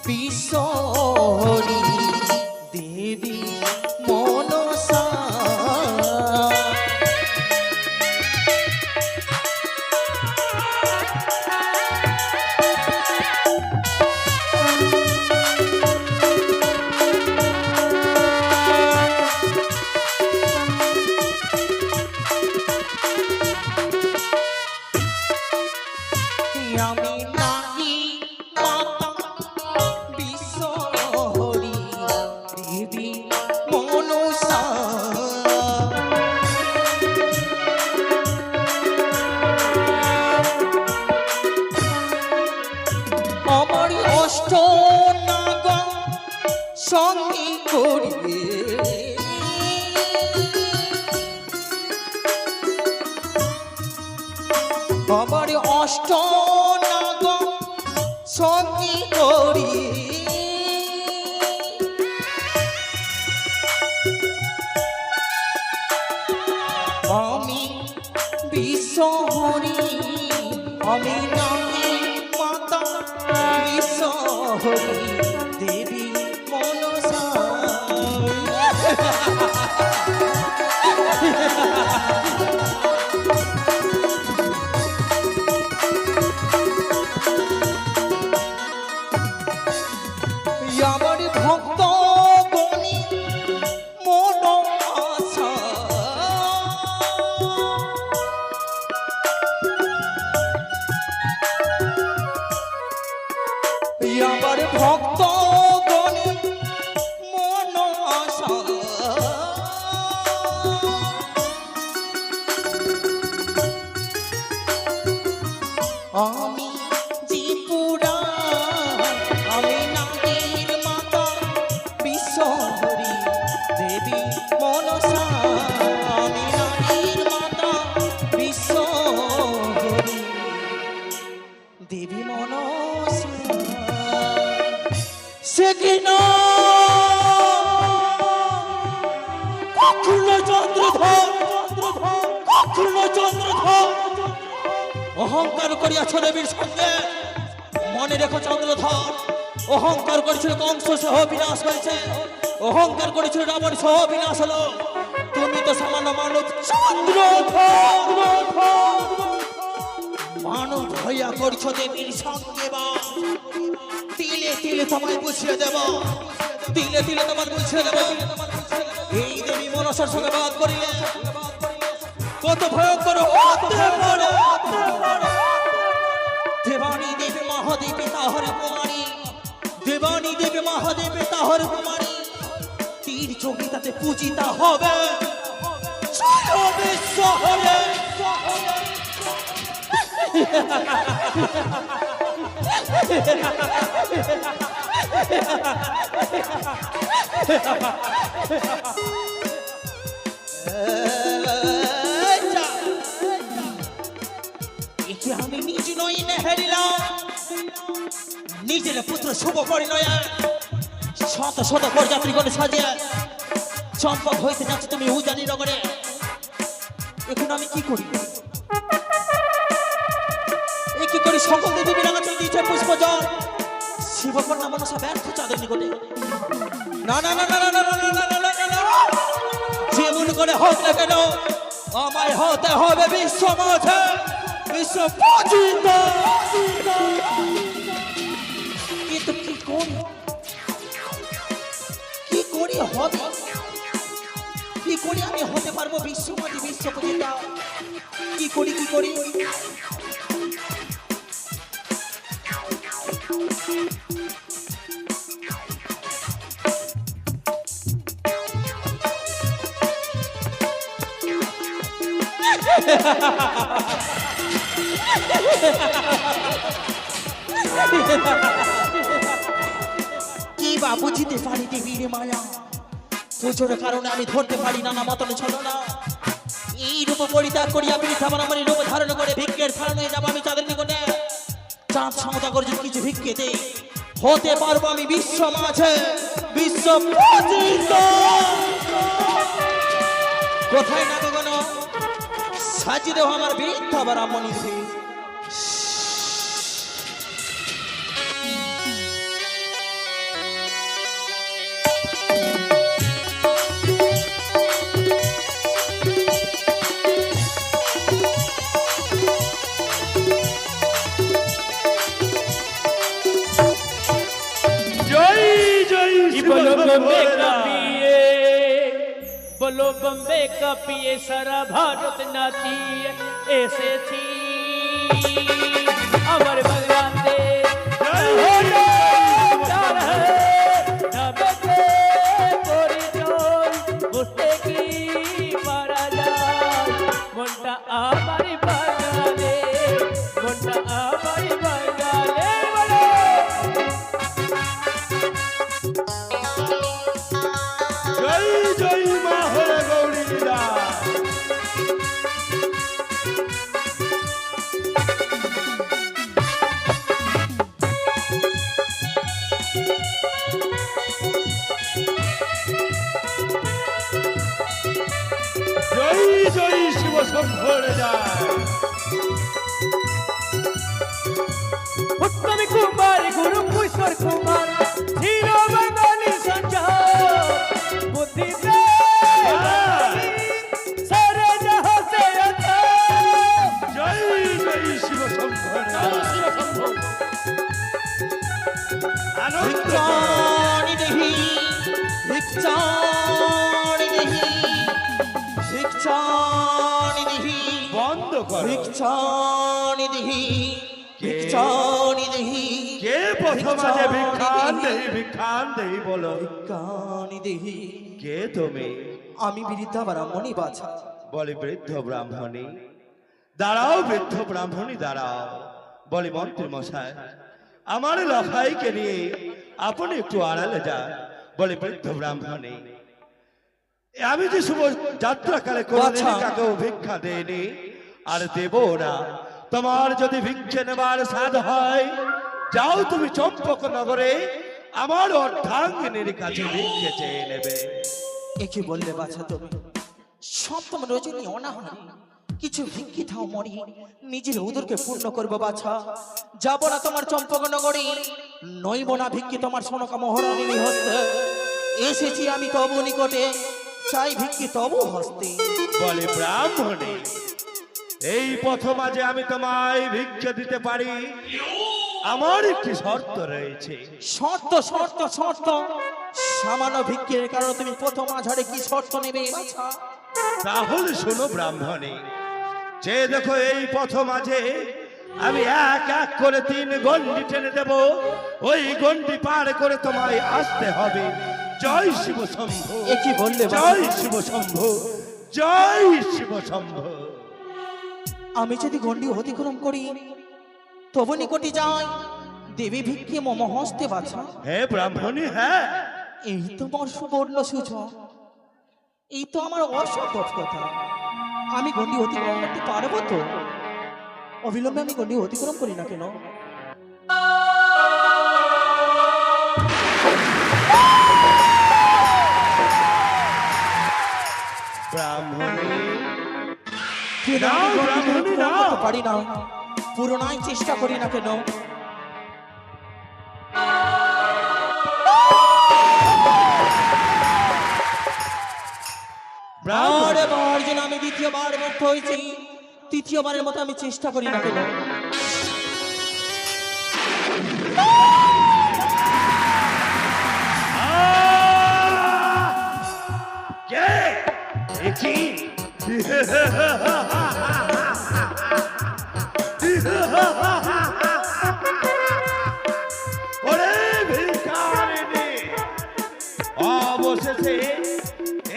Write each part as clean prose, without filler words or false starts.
বিশ্বহরি দেবী মনসা আমি নাকি মাতা বিশ্বহরি দেবী মনসা আমার অষ্ট নাগ সঙ্গী করিবে আমার অষ্ট নাগ সঙ্গী করি আমি বিশ্বহরি আমি নাকি মাতা বিশ্বহরি দেবী মনসা আমার ভক্ত গণি মন আশা আমার ভক্ত গণি মন আশা আমি ত্রিপুরা আমি নাগের মাতা বিশ্বহরি দেবী মনসা আমি নাগের মাতা বিশ্বহরি দেবী মনসা সে কিনা কখনো চন্দ্রধর কখনো চন্দ্রধর অহংকার করিয়াছ দেবীর সঙ্গে মনে রেখো চন্দ্রধর অহংকার করেছিল কংস সহ বিনাশ হয়েছে অহংকার করেছিল রাবণ সহ বিনাশ হলো তুমি তো সামান্য মানব চন্দ্রধর মানব হইয়া করছো দেবীর সঙ্গে বা তিলে তিলে তোমায় বুঝিয়ে দেব তিলে তিলে তোমার বুঝিয়ে দেব এই দেবী মনসার সঙ্গে বাদ করিলে কত ভয়ঙ্কর হতে পারে দেবানী দেবী মহাদেবী তাহর কুমারী দেবানী দেবী মহাদেবী তাহর কুমারী তীর চোখিতাতে পূজিতা হবে শহরে আমি নিজ নই নেহারিলাম নিজের পুত্র শুভ পরিণয় শত শত পরযাত্রী করে সাজিয়া চম্পক হইতে যাচ্ছে তুমি উজানি নগরে এখন আমি কি করি কি করি সকল দেবী বিরাঙা চলে দিয়েছে পুষ্প জল শিবকন্যা মনসা ব্যর্থ চাঁদের নিকটে না না না না না না না না না না যেমন করে হোক না কেন আমায় হতে হবে বিশ্ব মাঝে বিশ্ব পূজিত কিন্তু কি করি হবে কি করি আমি হতে পারবো বিশ্ব মাঝে বিশ্ব পূজিত কি করি কি বা বুঝিতে পারি দেবীর মায়া পুজোর কারণে আমি ধরতে পারি না মতন ছিল না এই রূপ পরিত্যাগ করিয়া বৃদ্ধাবনামণি রূপ ধারণ করে ভিক্ষের ধারণ হয়ে যাবো আমি তাদের নিকটে চাঁদ সমতা করে যদি কিছু ভিক্ষে দেই হতে পারবো আমি বিশ্ব মাঝে বিশ্ব পূজিত কোথায় না গগন সাজিয়ে দেও আমার বৃদ্ধাবনামণি बोलो बम्बे का पिए, बोलो बम्बे का पिए, सारा भारत नाचिए এসেছি আমার বাংলাতে হলো তার নামেতে পরিচয় বুঝতে কি পারা যায় মনটা আমার বাঙালি মনটা আমার বাঙালি বলো জয় জয় মা হরে গৌরী লীলা। জয় জয় শিব শম্ভর যায়। উত্তম কুমার গুরু কিশোর কুমার ছিল বাঙালি সঞ্চার বুদ্ধিতে সারা জাহাজে আছে জয় জয় শিব শম্ভর যায়। আনন্দ ভিক্ষানি দেহি ভিক্ষানি দেহি ভিক্ষানি দেহি বন্ধ কর। ভিক্ষানি দেহি ভিক্ষানি দেহি কে প্রথম আজে ভিক্ষান দেহি ভিক্ষান দেহি বলো। ভিক্ষানি দেহি কে তুমি? আমি বৃদ্ধা ব্রাহ্মণী বাছা বলে বৃদ্ধ ব্রাহ্মণী। দাঁড়াও বৃদ্ধ ব্রাহ্মণী দাঁড়াও। বলে মন্ত্রী মশাই আমার লখাইকে নিয়ে আপনি একটু আড়ালে যান। বলে বৃদ্ধ ব্রাহ্মণী আমি যে শুভ যাত্রাকালে কোনদিন বাছা। কাকেও ভিক্ষা দেয়নি আর দেব না। তোমার যদি ভিক্ষে নেবার সাধ হয় যাও তুমি চম্পক নগরে আমার অর্ধাঙ্গিনীর কাছে ভিক্ষে চেয়ে নেবে। একে বললে বাছা তুমি সপ্তম রজনী অনাহারে কিছু ভিক্ষি থাও মরি নিজের উদরকে পূর্ণ করবো বাছা যাব না তোমার চম্পকনগরে নইব না ভিক্ষি তোমার সনকা মহারানীর হস্তে এসেছি আমি তবু নিকটে চাই ভিক্ষি তবু হস্তে বলে ব্রাহ্মণী এই প্রথম আজে আমি তোমায় ভিক্ষা দিতে পারি আমার একটি শর্ত রয়েছে। শর্ত শর্ত শর্ত সামান্য ভিক্ষের কারণে তুমি প্রথম আঝাড়ে কি শর্ত নেবে বাছা তাহলে শোনো ব্রাহ্মণী যে দেখো এই প্রথম আজে আমি এক এক করে 3 গন্ডি টেনে দেব ওই গন্ডি পার করে তোমায় আসতে হবে। জয় শিব শম্ভু এ কি বললে বাছা? জয় শিব শম্ভু জয় শিব শম্ভু। আমি যদি গণ্ডি অতিক্রম করি তবু নিকটে যাই দেবী ভিক্ষে মম হস্তে বাছা হে ব্রাহ্মণী হ্যাঁ এই তো আমার সুবর্ণ সুযোগ এই তো আমার অসম্ভব কথা আমি গণ্ডি অতিক্রম করতে পারবো তো অবিলম্বে আমি গণ্ডি অতিক্রম করি না কেন ব্রাহ্মণী কেন নাও, আমি গণ্ডি ব্রাহ্মণী, অতিক্রম নাও। করতে পারি না পুরোনাই চেষ্টা করি না কেন ব্রাহ্মণী বার যেন আমি দ্বিতীয়বার ব্যর্থ হয়েছি তৃতীয়বারের মতো আমি চেষ্টা করি না কেন কে একি ওরে ভিখারিণী অবশেষে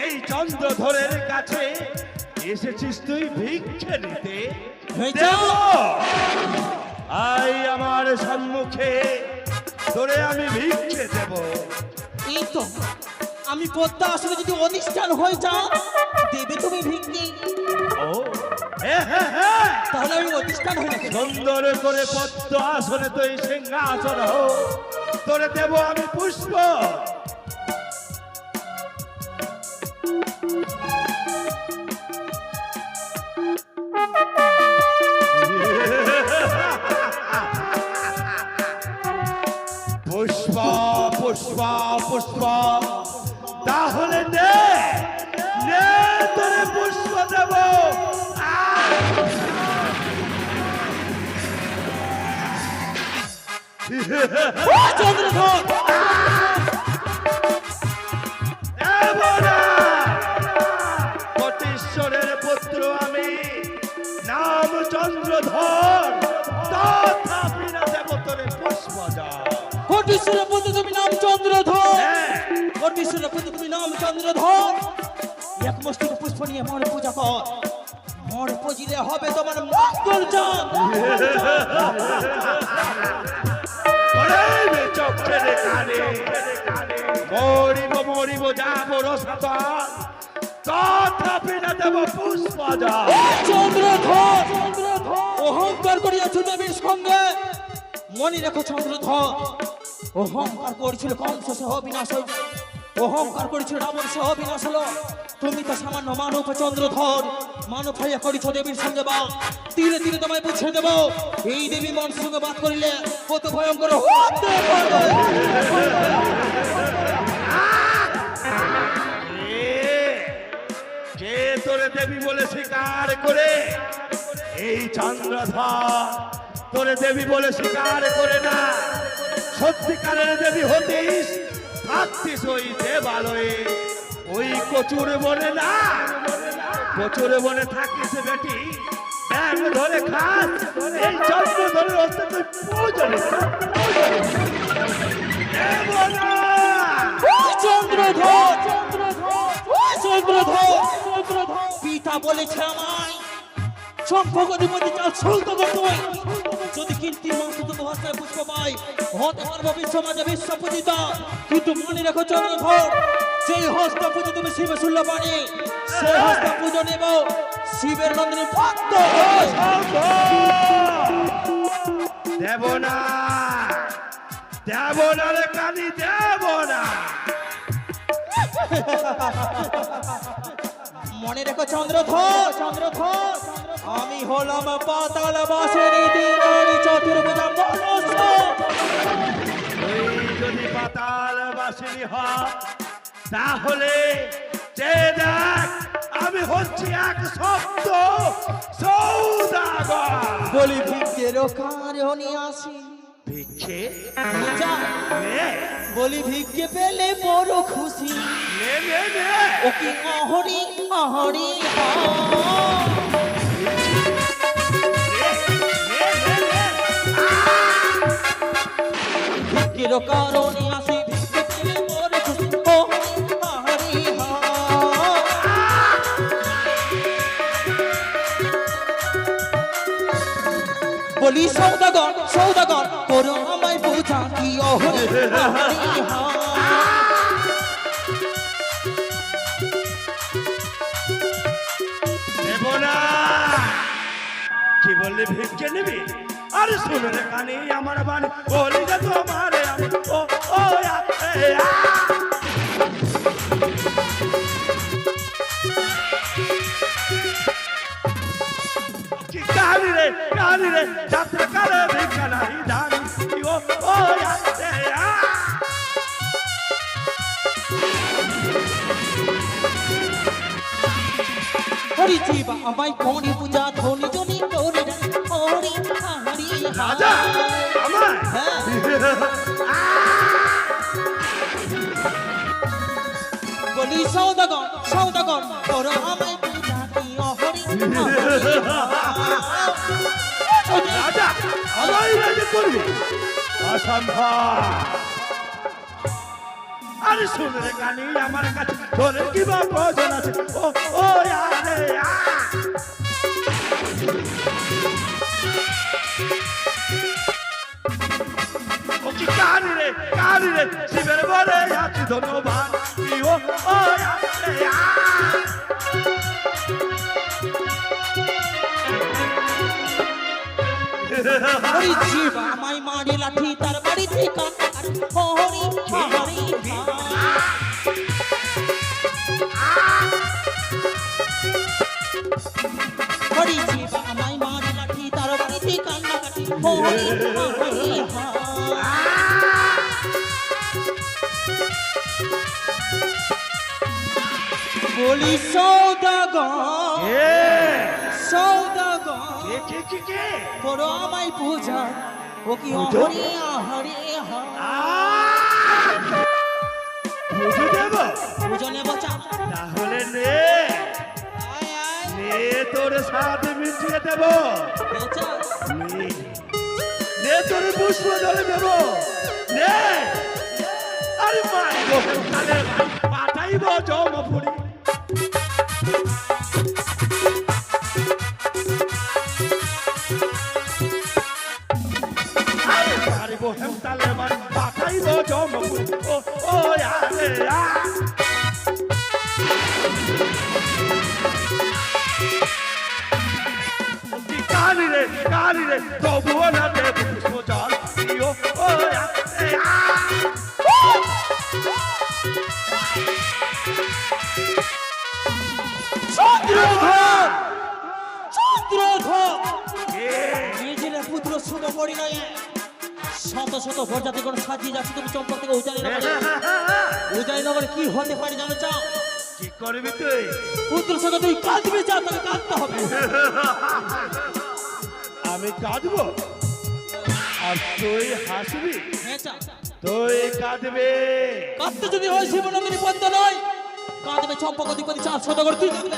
এই চন্দ্রধরের কাছে এসেছিস তুই ভিক্ষে নিতে। হয়েছে? দেব আই আমার সম্মুখে তোরে আমি ভিক্ষে দেব। এই তো আমি পদ্মা আসলে যদি অধিষ্ঠান হয়ে যাও দেবে তুমি ভিক্ষে ও হ্যাঁ তাহলে আমি অধিষ্ঠান হয়ে গেছি সুন্দর করে পদ্ম আসনে তুই সিংহাসন হো তোরে দেব আমি পুষ্প। পুষ্প পুষ্প পুষ্প তাহলে নে নে তোরে পুষ্প দেব। চন্দ্রধর কোটিশ্বরের পুত্র তুমি নাম চন্দ্রধর। হ্যাঁ। কোটিশ্বরের পুত্র তুমি নাম চন্দ্রধর। এক মস্তক পুষ্প নিয়ে মন পূজা কর, মন পুজিলে হবে তোমার মঙ্গল চাঁদ। চোখের কানে মরিব মরিব যাব রসাতল, তথাপি না দেব পুষ্প জল। চন্দ্রধর অহংকার করিয়াছ দেবীর সঙ্গে, মনে রেখো চন্দ্রধর অহংকার করেছিল কংস সহ বিনাশ হইল, অহংকার করেছিল রাবণ সহ বিনাশ হলো। তুমি তো সামান্য মানব চন্দ্রধর, মানব হইয়া করেছ দেবীর সঙ্গে বাদ। ধীরে ধীরে তোমায় বুঝিয়ে দেব এই দেবী মানুষের সঙ্গে বাদ করিলে কত ভয়ঙ্কর হতে পারে। কে তোরে দেবী বলে স্বীকার করে? এই চন্দ্রধর তোরে দেবী বলে স্বীকার করে না। সত্যিকারের দেবী হতিস, থাকতিস ওই দেবালয়ে, ওই কচুর বনে না। কচুর বনে থাকিস বেটি, ব্যাগ ধরে খাস, এই চন্দ্রধরের হস্তে তুই পূজনে চন্দ্রধর চন্দ্রধর পিতা বলেছে আমায় সম্ভগতি মধ্যে চাল শুনতে করতে হয়। যদি কীর্তি মাংস তুমি ভাষায় পুষ্প পাই হতে পারবো বিশ্ব মাঝে বিশ্ব পূজিতা। কিন্তু মনে রেখো চন্দ্রধর, যেই হস্ত পুজো তুমি শিবে শুনলে পানি, সেই হস্ত পুজো নেব শিবের নন্দিনী ভক্ত। দেব না, দেব না রে কালী, দেব না। মনে রেখো চন্দ্রধর আমি হলাম পাতাল বাসের দিনারি চতুর্ভুজা মনসা। তুই যদি পাতাল বাসিনী হ, তাহলে যে দেখ আমি হচ্ছি এক শব্দ সৌদাগর। বলি ভিক্ষের কারণে আসি ভিক্ষে যা, নে, বলি ভিক্ষে পেলে বড় খুশি। নে, নে, নে। ও কি অহরি অহরি ভিক্ষের কারণে আসি, ভিক্ষে পেলে বড় খুশি। ও অহরি বলি সৌদাগর করো আমায় বোঝা কি অহরি অহরি দেব না। কি বললি ভিক্ষে নিবি? আরে শুনে রে কানে আমার বাণী, বলি যে তোমারে আমি ও ও আ, এ, আ। কি কাহানি রে যাত্রা কালে ভিক্ষা নাই জানি ও ও আ, এ, আ। হরি জীব আমায় কোনি পূজা ধনি জনি করে হরি হরি রাজা আমার হ্যাঁ। বলি সৌদাগর করো আমায় পূজা কি হরি রাজা আমায় রাজা করবি? অসম্ভব। আরে শুনে রে কানি আমার কাছে তোর কি বা প্রয়োজন আছে? ও ও আরে আ। ও কি কানি রে শিবের বলে আছি ধন্যবাদ কি ও ও আরে আ। হরি জীব আমায় মারি লাঠি তার বাড়ি থেকে হরি হরি হরি জীব আমায় মারি লাঠি তার বাড়ি থেকে কান্নাকাটি হরি হরি বলি সৌদাগর কে করো আমায় পূজা ও কি পুজো? হরি বুঝে দেব? পুজো নেব চা তাহলে নে নে তোর সাথে মিশিয়ে দেব। বেচা নে নে তোর পুষ্প জলে দেব নে আরে মারিব তাহলে পাঠাইব জমপুরি মারিব হেমতালে পাঠাইব জমপুরি ও ও আরে আ কালি রে তবুও না দেব পুষ্প জল দিও ও চন্দ্রধর চন্দ্রধর নিজের পুত্র ছোট করি নাই শত শত প্রজাতি করে সাজিয়ে যাচ্ছে তুমি চম্পক থেকে উজানি নগরে কি হতে পারে জানো চাও কি করবি তুই পুত্র সঙ্গে তুই কাঁদবি চাও তাকে কাঁদতে হবে আমি কাঁদবো আর তুই হাসবি হ্যাঁ চাও তুই কাঁদবে কাঁদতে যদি হয় শিবনগরী পদ্ম নয় কাঁদবে চম্পক অধিপতি চাপ শত করে তুই কাঁদবে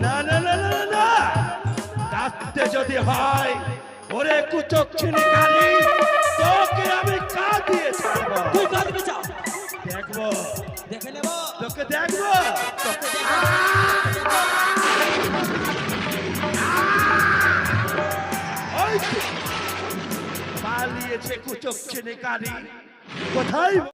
না না না না না কাঁদতে যদি হয় ওরে কুচক ছিনি কালি তোকে আমি কাঁদিয়ে ছাড়বো তুই কাঁদবে চাও দেখবো দেখে নেব তোকে দেখবো তোকে দেখে ওই তো, পালিয়েছে কুচক ছিনি কালি কোথায়